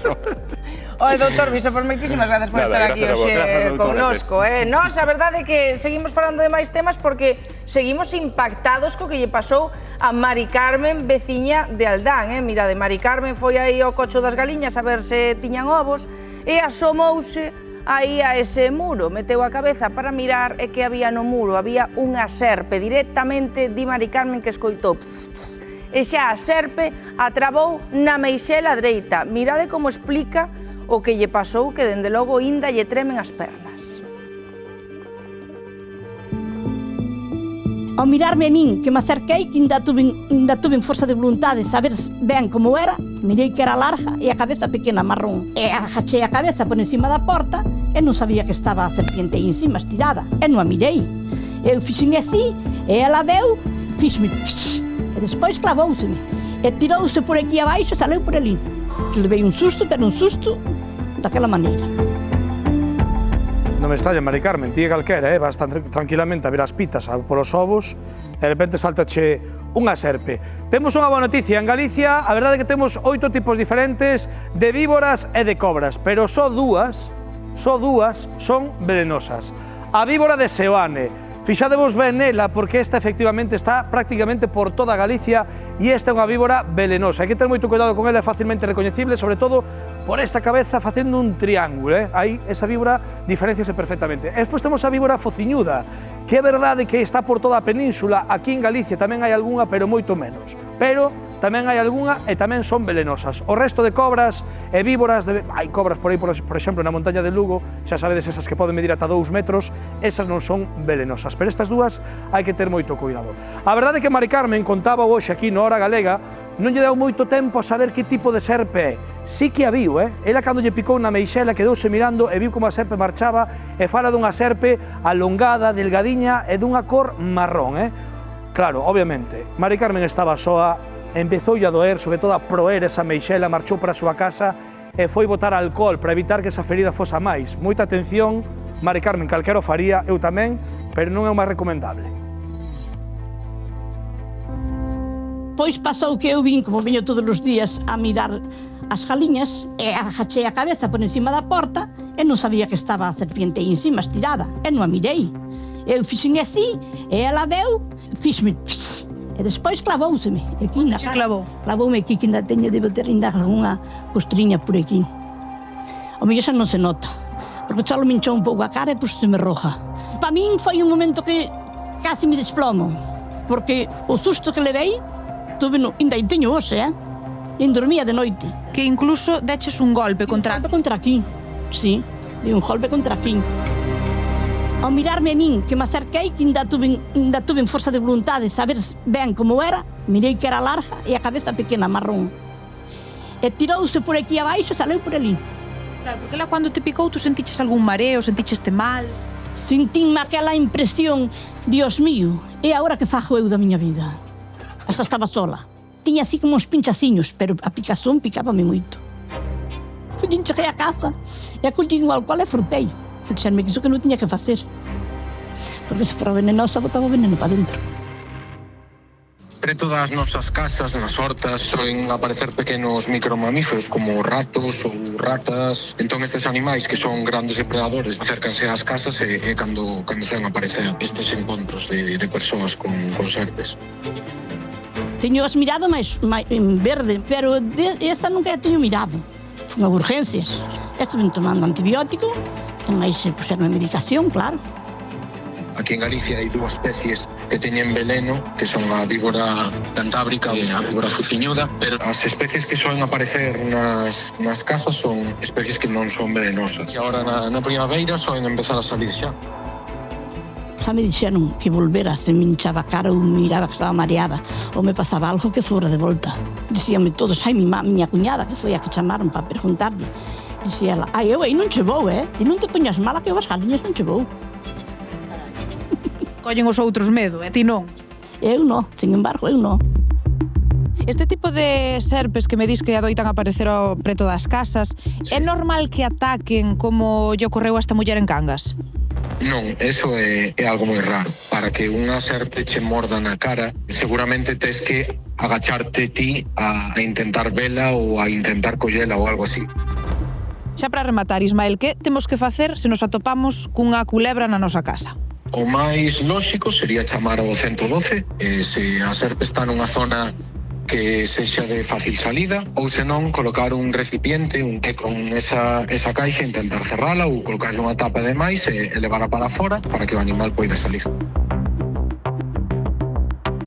eso. Oi, doutor Viso, por moitísimas gracias por estar aquí hoxe connosco. Nós, a verdade é que seguimos falando de máis temas porque seguimos impactados co que lle pasou a Mari Carmen, veciña de Aldán. Mirade, Mari Carmen foi aí ao cocho das galiñas a ver se tiñan ovos e asomouse aí a ese muro, meteu a cabeza para mirar e que había no muro, había unha serpe directamente, di Mari Carmen que escoitou pss, pss, e xa a serpe atrabou na meixela dereita. Mirade como explica o que lle pasou, que dende logo inda lle tremen as pernas. Ao mirarme a min, que me acerquei, que ainda tuve forza de voluntade de saber ben como era, mirei que era larga e a cabeza pequena marrón. E agachei a cabeza por encima da porta e non sabía que estaba a serpiente aí encima estirada. E non a mirei. Eu fixen así e ela veu, fixme e despois clavouseme. E tirouse por aquí abaixo e saleu por ali. Levei un susto, pero un susto daquela maneira. Non me extraña, Mari Carmen, ti e calquera, vas tranquilamente a ver as pitas polos ovos e de repente saltache unha serpe. Temos unha boa noticia, en Galicia a verdade é que temos 8 tipos diferentes de víboras e de cobras, pero só dúas son venenosas. A víbora de Seoane, fixadevos ben nela porque esta efectivamente está prácticamente por toda Galicia e esta é unha víbora venenosa. Hai que ter moito cuidado con ela, é facilmente recoñecible, sobre todo por esta cabeza facendo un triángulo. Aí esa víbora diferenciase perfectamente. E despois temos a víbora fociñuda, que é verdade que está por toda a península, aquí en Galicia tamén hai algunha, pero moito menos. Pero tamén hai algunha e tamén son velenosas. O resto de cobras e víboras, hai cobras por aí, por exemplo, na montaña de Lugo, xa sabedes esas que poden medir ata 2 metros, esas non son velenosas, pero estas dúas hai que ter moito cuidado. A verdade é que Mari Carmen contaba hoxe aquí no Hora Galega, non lle deu moito tempo a saber que tipo de serpe é. Sí que a viu, Ela cando lle picou na meixela quedouse mirando e viu como a serpe marchaba e fala dunha serpe alongada, delgadiña e dunha cor marrón, Claro, obviamente, Mari Carmen estaba soa, empezoulle a doer, sobre todo a proer esa meixela, marchou para a súa casa e foi botar alcohol para evitar que esa ferida fosa máis. Moita atención, Mari Carmen, calquera o faría, eu tamén, pero non é o máis recomendable. Pois pasou que eu vin, como viño todos os días, a mirar as galiñas e agachei a cabeza por encima da porta e non sabía que estaba a serpiente aí encima estirada e non a mirei. Eu fixen así e ela veu, fixme e despois clavouseme aquí na cara. Clavoume aquí, que ainda teño, debo ter ainda algunha costriña por aquí. O mellor xa non se nota, porque xa lo me hinchou un pouco a cara e puxo-me roja. Para min foi un momento que casi me desplomo, porque o susto que levei, ainda teño hoxe, nin dormía de noite. Que incluso deches un golpe contra... Un golpe contra aquí, sí, un golpe contra aquí. Ao mirarme a min, que me acerquei, que ainda tuve forza de voluntade de saber ben como era, mirei que era larga e a cabeza pequena, marrón. E tirouse por aquí abaixo e saleu por ali. Claro, porque lá cando te picou, tú sentiches algún mareo, senticheste mal? Sentínme aquela impresión, Dios mío, e agora que fago eu da miña vida? Esta estaba sola. Tiña así como uns pinchaciños, pero a picazón picábame moito. Fui cheguei a casa e acolli un alcohol e frutei. E dixerme que iso que non tiña que facer. Porque se fora venenosa, botaba veneno para dentro. Preto das nosas casas, nas hortas, soen aparecer pequenos micromamíferos como ratos ou ratas. Entón estes animais, que son grandes depredadores, acércanse ás casas e cando soen aparecer estes encontros de persoas con serpes. Teño as mirado máis en verde, pero esa nunca a teño mirado. Son urgencias. Estuve tomando antibiótico, e máis puxeron a medicación, claro. Aquí en Galicia hai 2 especies que teñen veneno, que son a víbora cantábrica e a víbora fociñuda, pero as especies que soen aparecer nas casas son especies que non son venenosas. E agora na primavera soen empezar a salir xa. Xa me dixeron que volvera, se me hinchaba a cara ou miraba que estaba mareada ou me pasaba algo que fora de volta. Dicíame todos, ai, miña cuñada, que foi a que chamaron para preguntarlle. Dicía ela, ai, eu aí non che vou, ti non te poñas mala que eu as galiñas non che vou. Collen os outros medo, ti non? Eu non, sin embargo, eu non. Este tipo de serpes que me dis que adoitan aparecer ao preto das casas, é normal que ataquen como lle ocorreu a esta muller en Cangas? Non, eso é algo moi raro. Para que unha serpe che morda na cara, seguramente tes que agacharte ti a intentar vela ou a intentar collela ou algo así. Xa para rematar, Ismael, que temos que facer se nos atopamos cunha culebra na nosa casa? O máis lóxico sería chamar ao 112, se a serpe está nunha zona que sexa de fácil salida, ou senón colocar un recipiente con esa caixa, intentar cerrala ou colocar unha tapa de máis e levarla para fora para que o animal poida salir.